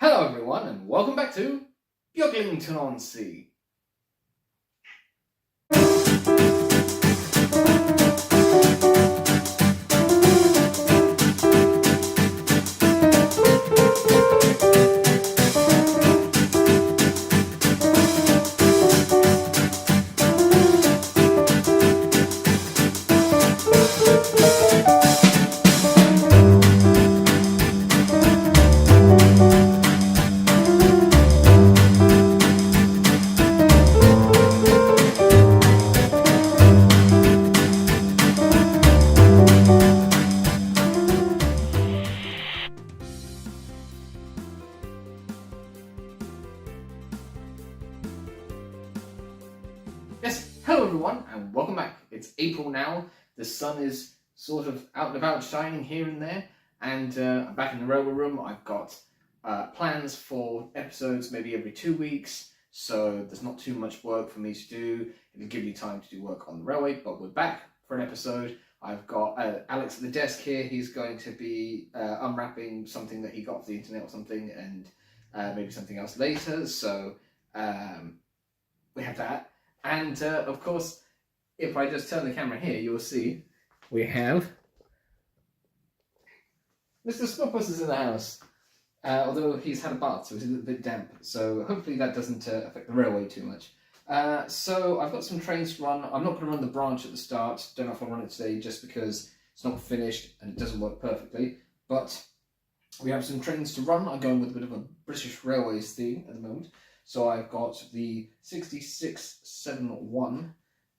Hello everyone and welcome back to Beaglington-On-Sea. Yes, hello everyone and welcome back. It's April now, the sun is sort of out and about shining here and there, and I'm back in the railway room. I've got plans for episodes maybe every 2 weeks, so there's not too much work for me to do. It'll give me time to do work on the railway, but we're back for an episode. I've got Alex at the desk here. He's going to be unwrapping something that he got off the internet or something, and maybe something else later, so we have that. And of course, if I just turn the camera here, you'll see we have Mr. Smutpuss is in the house. Although he's had a bath, so it's a little bit damp. So hopefully that doesn't affect the railway too much. So I've got some trains to run. I'm not going to run the branch at the start. Don't know if I'll run it today just because it's not finished and it doesn't work perfectly. But we have some trains to run. I'm going with a bit of a British Railways theme at the moment. So I've got the 6671,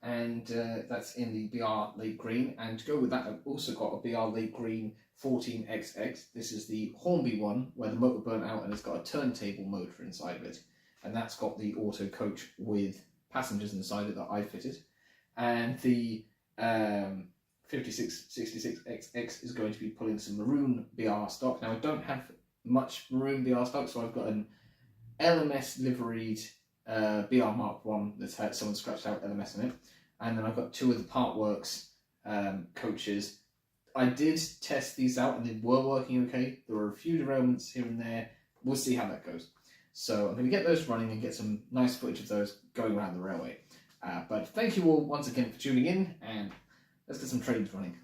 and that's in the BR Late Green. And to go with that, I've also got a BR Late Green 14XX. This is the Hornby one, where the motor burnt out and it's got a turntable motor inside of it. And that's got the auto coach with passengers inside it that I fitted. And the 5666XX is going to be pulling some maroon BR stock. Now I don't have much maroon BR stock, so I've got an LMS liveried BR Mark 1 that's had someone scratched out LMS in it, and then I've got two of the Partworks coaches. I did test these out and they were working okay. There were a few derailments here and there. We'll see how that goes. So I'm going to get those running and get some nice footage of those going around the railway. But thank you all once again for tuning in, and let's get some trains running.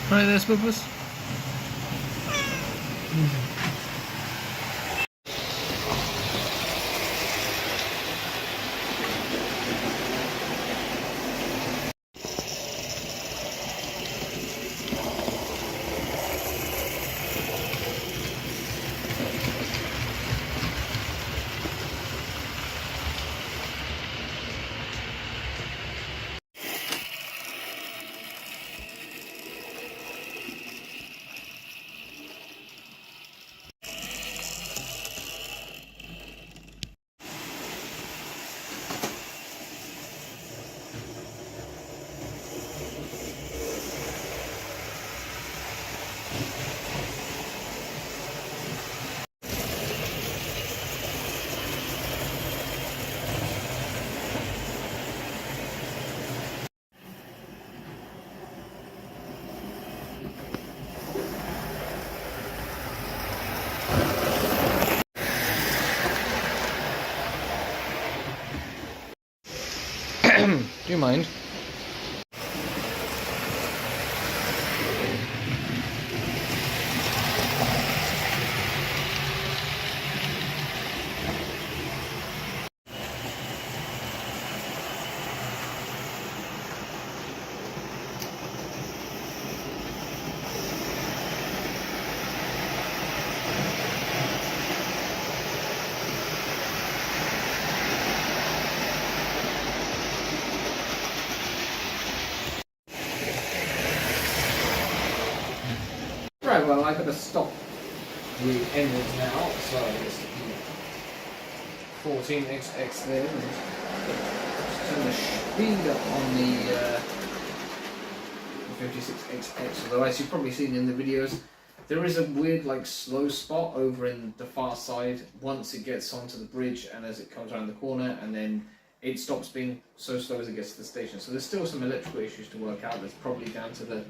Right there, Smutpuss. Do you mind? Right, well, I've got to stop the engines now, so it's 14XX there, and turn the speed up on the 56XX, although as you've probably seen in the videos, there is a weird like slow spot over in the far side once it gets onto the bridge and as it comes around the corner, and then it stops being so slow as it gets to the station. So there's still some electrical issues to work out. That's probably down to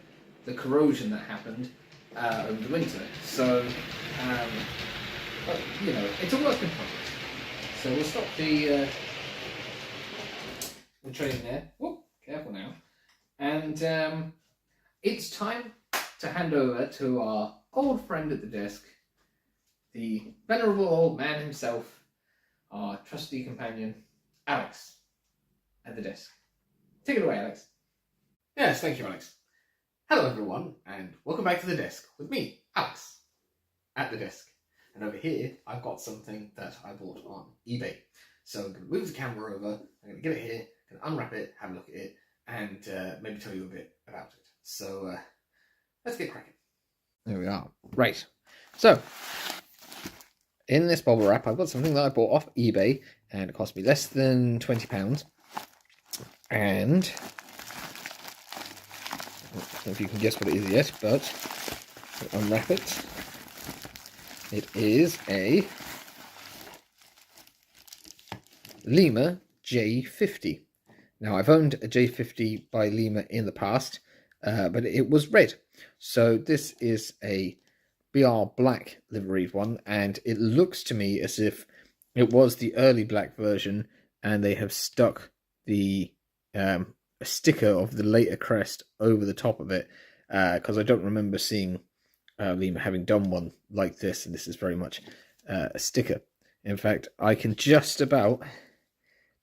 the corrosion that happened over the winter. So, but, you know, it's a work in progress. So we'll stop the train there. Whoop, careful now. And it's time to hand over to our old friend at the desk, the venerable old man himself, our trusty companion, Alex, at the desk. Take it away, Alex. Yes, thank you, Alex. Hello, everyone, and welcome back to the desk with me, Alex, at the desk. And over here, I've got something that I bought on eBay. So I'm going to move the camera over, I'm going to get it here, going to unwrap it, have a look at it, and maybe tell you a bit about it. So let's get cracking. There we are. Right. So, in this bubble wrap, I've got something that I bought off eBay, and it cost me less than £20. And I don't know if you can guess what it is yet, but I'll unwrap it. It is a Lima J50. Now, I've owned a J50 by Lima in the past, but it was red. So this is a BR black liveried one, and it looks to me as if it was the early black version, and they have stuck the a sticker of the later crest over the top of it, because I don't remember seeing Lima having done one like this, and this is very much a sticker. In fact, I can just about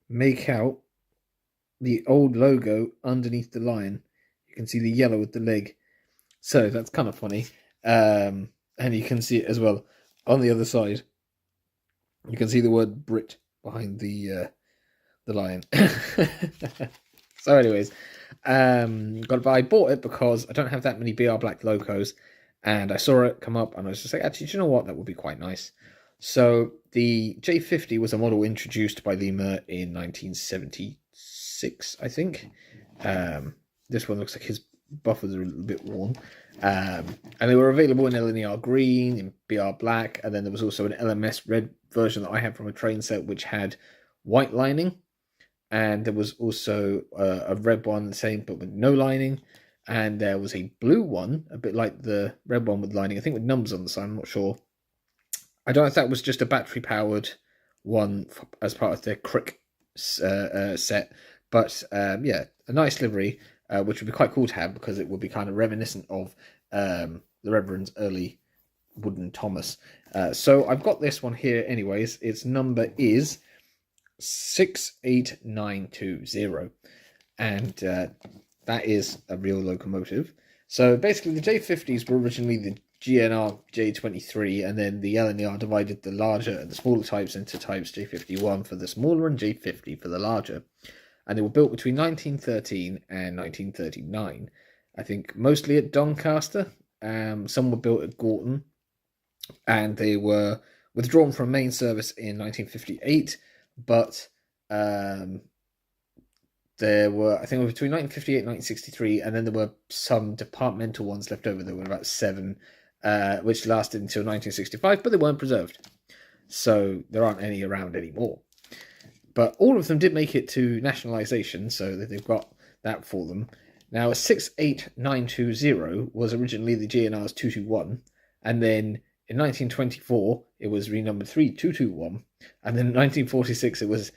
make out the old logo underneath the lion. You can see the yellow with the leg, so that's kind of funny. And you can see it as well on the other side. You can see the word Brit behind the lion. So anyways, I bought it because I don't have that many BR Black logos, and I saw it come up, and I was just like, actually, do you know what? That would be quite nice. So the J50 was a model introduced by Lima in 1976, I think. This one looks like his buffers are a little bit worn. And they were available in L&YR green, in BR Black, and then there was also an LMS red version that I had from a train set, which had white lining. And there was also a red one, the same, but with no lining. And there was a blue one, a bit like the red one with lining, I think with numbers on the side, I'm not sure. I don't know if that was just a battery-powered one as part of their Crick set. But, yeah, a nice livery, which would be quite cool to have, because it would be kind of reminiscent of the Reverend's early wooden Thomas. So I've got this one here anyways. Its number is 68920, and that is a real locomotive. So basically the J50s were originally the GNR J23, and then the L&YR divided the larger and the smaller types into types J51 for the smaller and J50 for the larger, and they were built between 1913 and 1939, I think mostly at Doncaster. Some were built at Gorton, and they were withdrawn from main service in 1958. But there were, I think, between 1958 and 1963, and then there were some departmental ones left over. There were about 7, which lasted until 1965, but they weren't preserved. So there aren't any around anymore. But all of them did make it to nationalisation, so that they've got that for them. Now, a 68920 was originally the GNR's 221, and then in 1924, it was renumbered 3221, and then in 1946, it was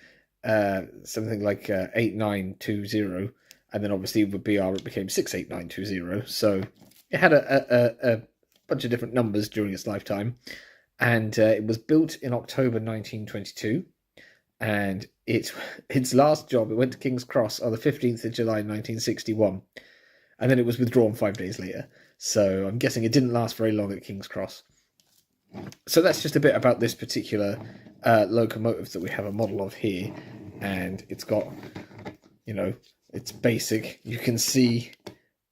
something like 8920, and then obviously with BR it became 68920. So it had a bunch of different numbers during its lifetime, and it was built in October 1922, and its last job, it went to King's Cross on the 15th of July 1961, and then it was withdrawn 5 days later. So I'm guessing it didn't last very long at King's Cross. So that's just a bit about this particular locomotive that we have a model of here, and it's got, you know, it's basic. You can see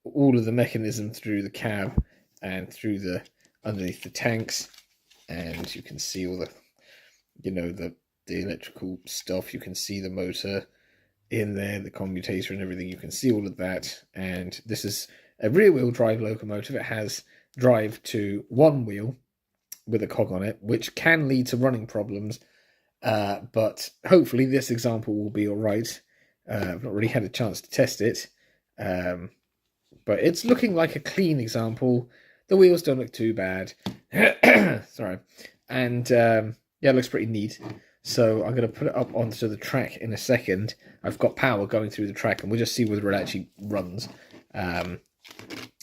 all of the mechanism through the cab and through the underneath the tanks, and you can see all the, you know, the electrical stuff. You can see the motor in there, the commutator and everything. You can see all of that, and this is a rear-wheel drive locomotive. It has drive to one wheel with a cog on it, which can lead to running problems, but hopefully this example will be all right. I've not really had a chance to test it, but it's looking like a clean example. The wheels don't look too bad. Sorry. And yeah, it looks pretty neat. So I'm going to put it up onto the track in a second. I've got power going through the track, and we'll just see whether it actually runs.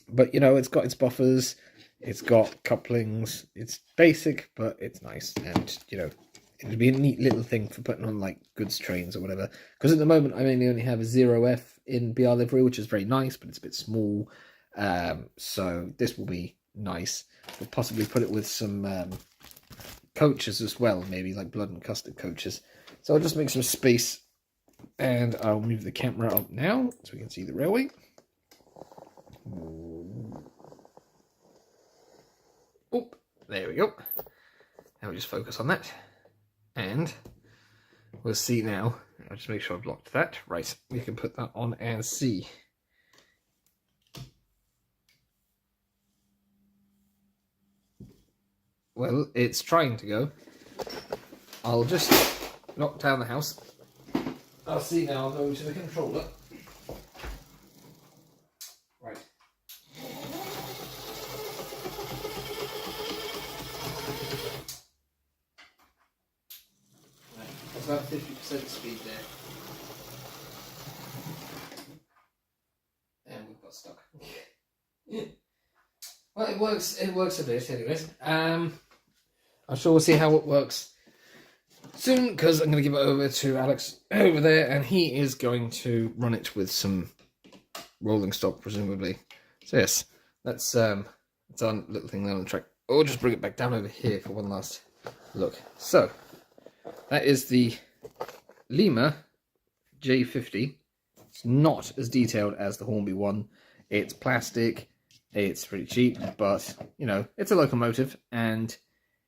But, you know, it's got its buffers. It's got couplings. It's basic, but it's nice. And, you know, it'd be a neat little thing for putting on, like, goods trains or whatever. Because at the moment, I mainly only have a 0F in BR livery, which is very nice, but it's a bit small. So this will be nice. We'll possibly put it with some coaches as well, maybe like blood and custard coaches. So I'll just make some space, and I'll move the camera up now so we can see the railway. Oh, there we go. Now we just focus on that, and we'll see now. I'll just make sure I've locked that. Right, we can put that on and see. Well, it's trying to go. I'll just knock down the house. I'll see now. I'll go to the controller. Right. That's about 50% speed there. And we've got stuck. Well, it works a bit anyways. I'm sure we'll see how it works soon, because I'm going to give it over to Alex over there, and he is going to run it with some rolling stock, presumably. So yes, that's our little thing there on the track. I'll just bring it back down over here for one last look. So, that is the Lima J50. It's not as detailed as the Hornby one. It's plastic. It's pretty cheap, but, you know, it's a locomotive, and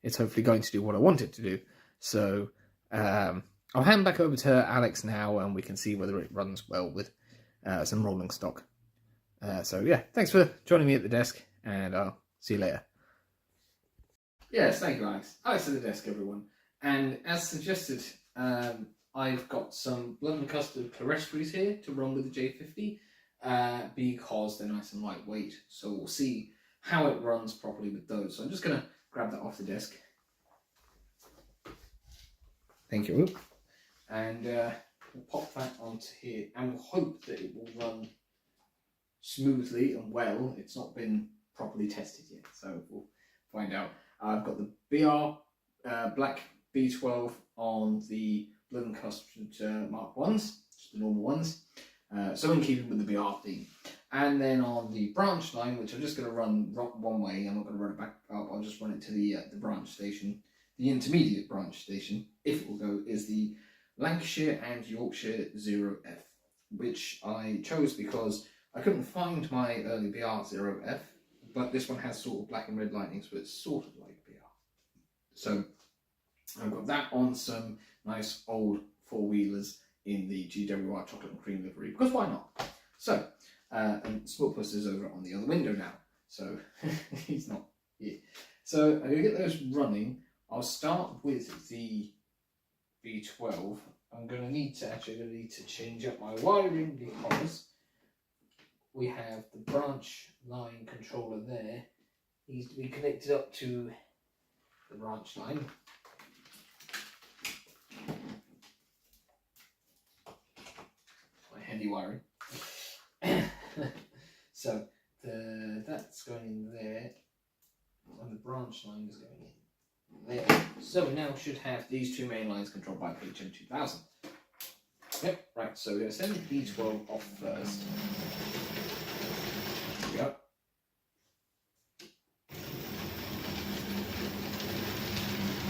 it's hopefully going to do what I want it to do. So, I'll hand back over to Alex now, and we can see whether it runs well with some rolling stock. So, yeah, thanks for joining me at the desk, and I'll see you later. Yes, thank you, Alex. Alex at the desk, everyone. And as suggested, I've got some blood and custard terrestrials here to run with the J50. Because they're nice and lightweight, so we'll see how it runs properly with those. So I'm just going to grab that off the desk. Thank you. And we'll pop that onto here, and we'll hope that it will run smoothly and well. It's not been properly tested yet, so we'll find out. I've got the BR Black B12 on the blood and custard Mark 1s, just the normal ones. So in keeping with the BR theme. And then on the branch line, which I'm just going to run one way, I'm not going to run it back up, I'll just run it to the branch station. The intermediate branch station, if it will go, is the Lancashire and Yorkshire 0F, which I chose because I couldn't find my early BR 0F, but this one has sort of black and red lightning, so it's sort of like BR. So I've got that on some nice old four-wheelers in the GWR chocolate and cream livery, because why not? So, and Smutpuss is over on the other window now, so he's not here. So I'm going to get those running. I'll start with the B12. I'm going to need to change up my wiring because we have the branch line controller there. It needs to be connected up to the branch line. heavy wiring. So that's going in there, and the branch line is going in there. So we now should have these two main lines controlled by HM2000. Yep, right, so we're going to send the B12 off first. There we go.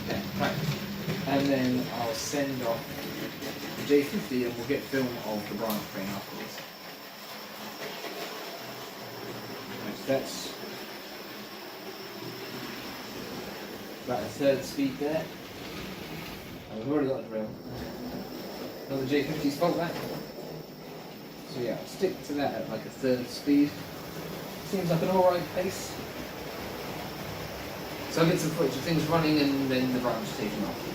Yeah, right. And then I'll send off the J50 and we'll get film of the branch train afterwards. Right, so that's about a third speed there. And we've already got the rail. Another J50's fault that. So yeah, I'll stick to that at like a third speed. Seems like an alright pace. So I'll get some footage of things running and then the branch taking off.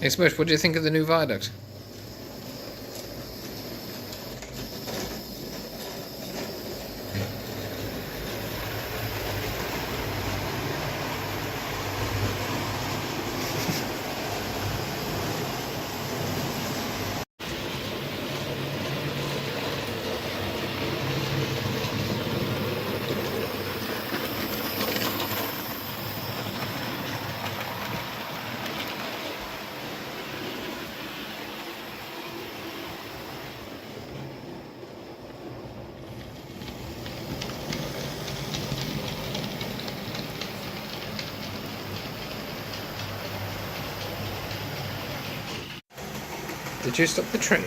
Hey Smush, what do you think of the new viaduct? Did you stop the train?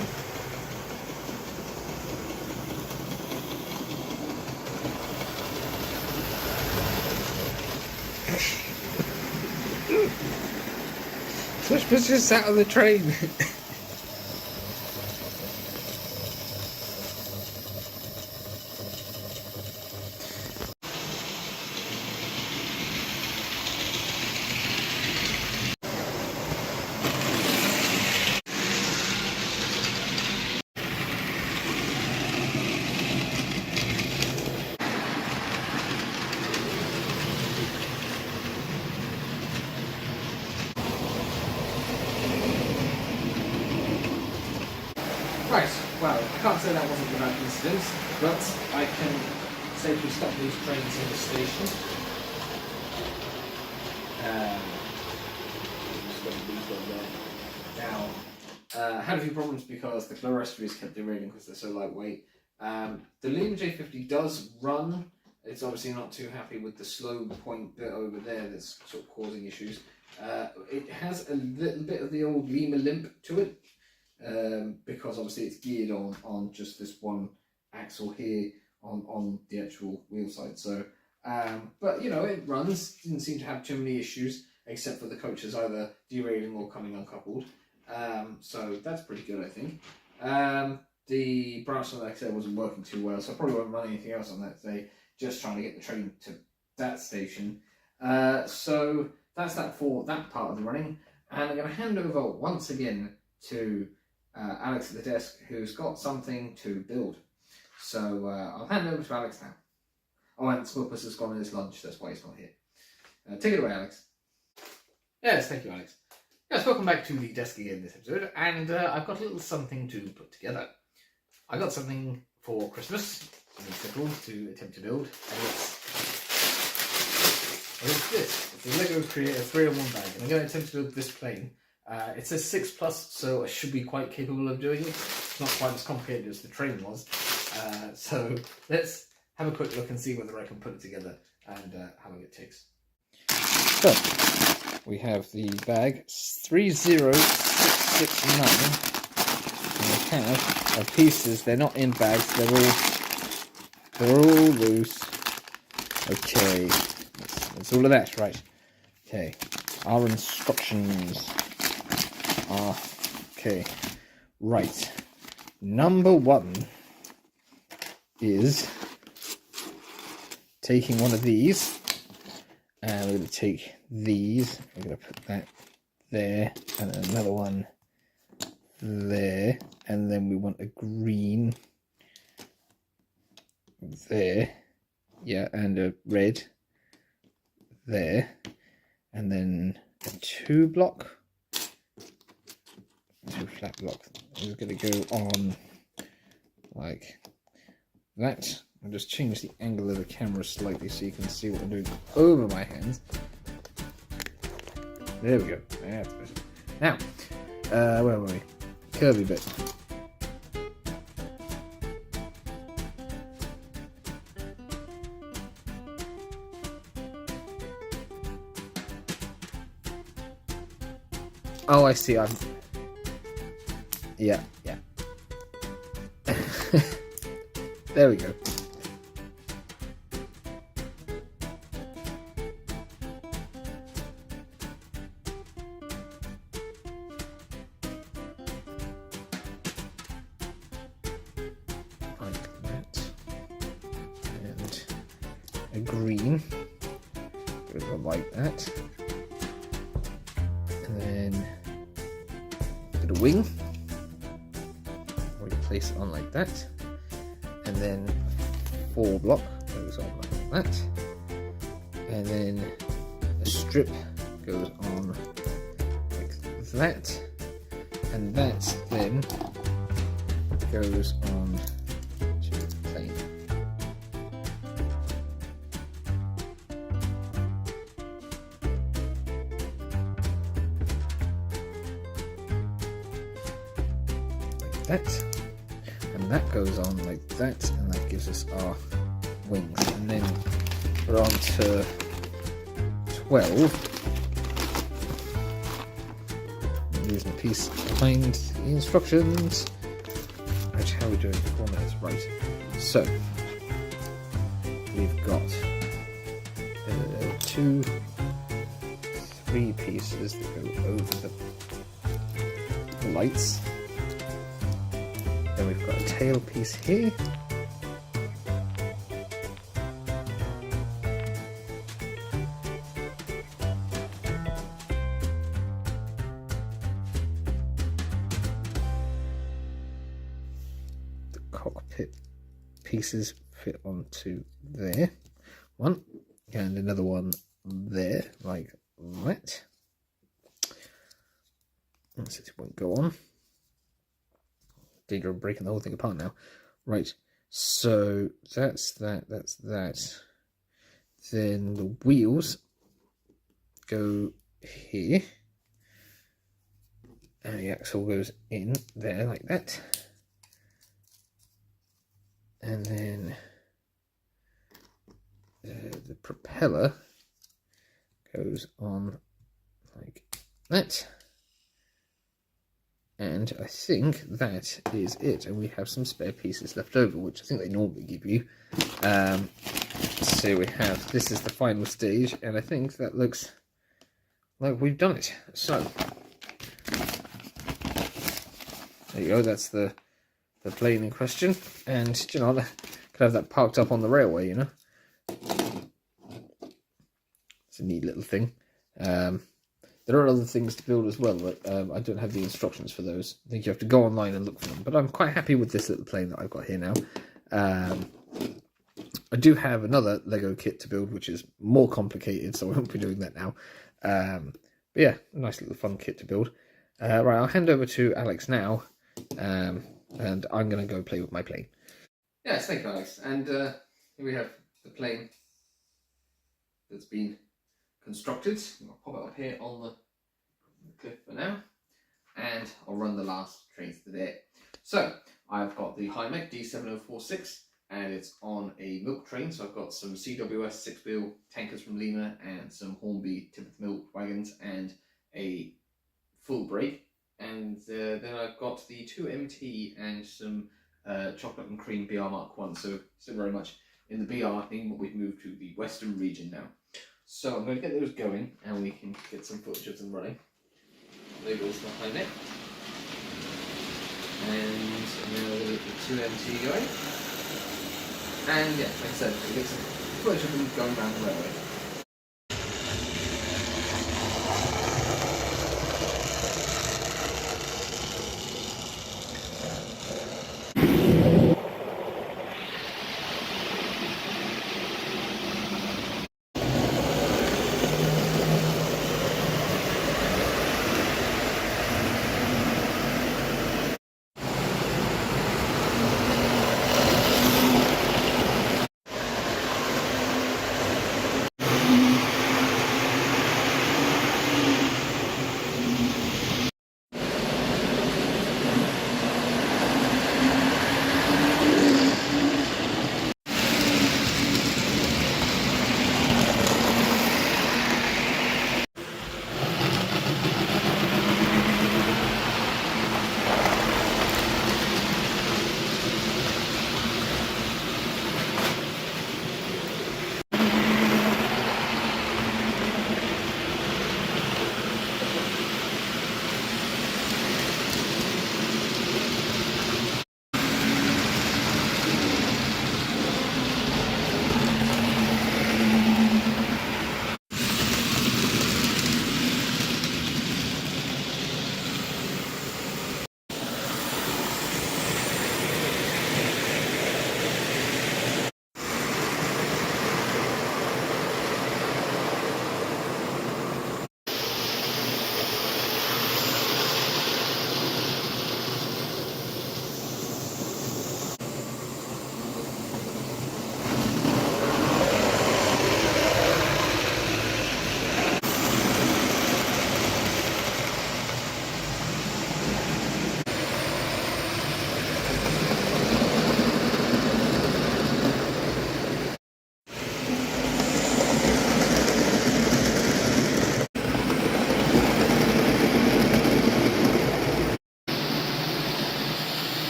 Smutpuss just sat on the train. well, I can't say that wasn't without incident, but I can safely stop these trains in the station. Just got these on there. Now, I had a few problems because the chloresters kept derailing because they're so lightweight. The Lima J50 does run. It's obviously not too happy with the slow point bit over there that's sort of causing issues. It has a little bit of the old Lima limp to it, because obviously it's geared on just this one axle here on the actual wheel side. So, but you know, it runs. Didn't seem to have too many issues, except for the coaches either derailing or coming uncoupled. So that's pretty good, I think. The branch line, like I said, wasn't working too well, so I probably won't run anything else on that today. Just trying to get the train to that station. So that's that for that part of the running. And I'm going to hand over once again to Alex at the desk, who's got something to build. So I'll hand over to Alex now. Oh, and Smutpuss has gone on his lunch, that's why he's not here. Take it away, Alex. Yes, thank you, Alex. Yes, welcome back to the desk again this episode, and I've got a little something to put together. I got something for Christmas, something simple to attempt to build, and it's this. It's a Lego Creator 3-in-1 bag, and I'm going to attempt to build this plane. It says 6+, so I should be quite capable of doing it. It's not quite as complicated as the train was. So let's have a quick look and see whether I can put it together and how long it takes. So, we have the bag 30669. And we have our pieces. They're not in bags. They're all loose. Okay, that's all of that, right? Okay, our instructions are okay. Right, number 1 is taking one of these, and we're going to take these. We're going to put that there, and another one there, and then we want a green there, yeah, and a red there, and then a 2 flat block is going to go on like that. I'll just change the angle of the camera slightly so you can see what I'm doing over my hands. There we go. That's better. Now, where were we? Curvy bit. Oh, I see. Yeah. There we go. Like that. And a green. Go like that. And then a wing. We place it on like that. And then 4 block goes on like that, and then a strip goes on like that, and that then goes on to the plane. Like that. And that goes on like that, and that gives us our wings. And then we're on to 12. I'm using a piece behind the instructions. Actually, how are we doing? 4 minutes, right. So, we've got 2, 3 pieces that go over the lights. Then we've got a tail piece here. The cockpit pieces fit onto there. One, and another one there, like that. So it won't go on. danger of breaking the whole thing apart now. Right, so that's that. Then the wheels go here. And the axle goes in there like that. And then the propeller goes on like that. And I think that is it. And we have some spare pieces left over, which I think they normally give you. So we have, this is the final stage, and I think that looks like we've done it. So there you go, that's the plane in question. And, you know, could have that parked up on the railway, you know. It's a neat little thing. There are other things to build as well, but I don't have the instructions for those. I think you have to go online and look for them. But I'm quite happy with this little plane that I've got here now. I do have another Lego kit to build, which is more complicated, so I won't be doing that now. But yeah, nice little fun kit to build. Right, I'll hand over to Alex now, and I'm going to go play with my plane. Yes, thank you, Alex. And here we have the plane that's been constructed. I'll pop it up here on the cliff for now, and I'll run the last trains to there. So I've got the Hymec D7046, and it's on a milk train. So I've got some CWS 6-wheel tankers from Lima and some Hornby Tippeth milk wagons and a full brake. And then I've got the 2MT and some chocolate and cream BR Mark 1. So still very much in the BR theme, but we've moved to the western region now. So I'm going to get those going, and we can get some footage of them running. There goes the Hymec. And now we'll get the 2MT going. And yeah, like I said, we'll get some footage of them going around the railway.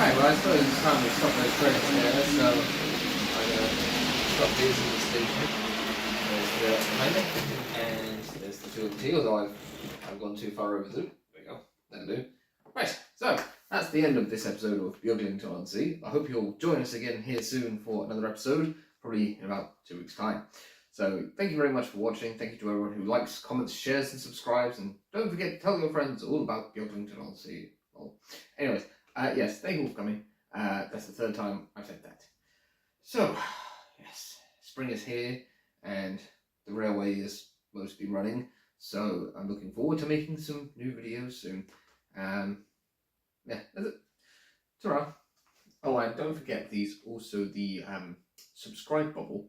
Right, well I suppose it's time we stop those trains there, so I'm going to stop these in the station. There's the Hymec, and there's the 2MT, although I've gone too far over the loop. There we go, that'll do. Right, so that's the end of this episode of Beaglington-On-Sea. I hope you'll join us again here soon for another episode, probably in about 2 weeks' time. So thank you very much for watching. Thank you to everyone who likes, comments, shares, and subscribes. And don't forget to tell your friends all about Beaglington-On-Sea. Well, anyways, yes, thank you all for coming. That's the third time I've said that. So, yes, spring is here, and the railway is mostly running. So I'm looking forward to making some new videos soon. Yeah, that's it. Ta-ra. Oh, and don't forget, please, also the subscribe bubble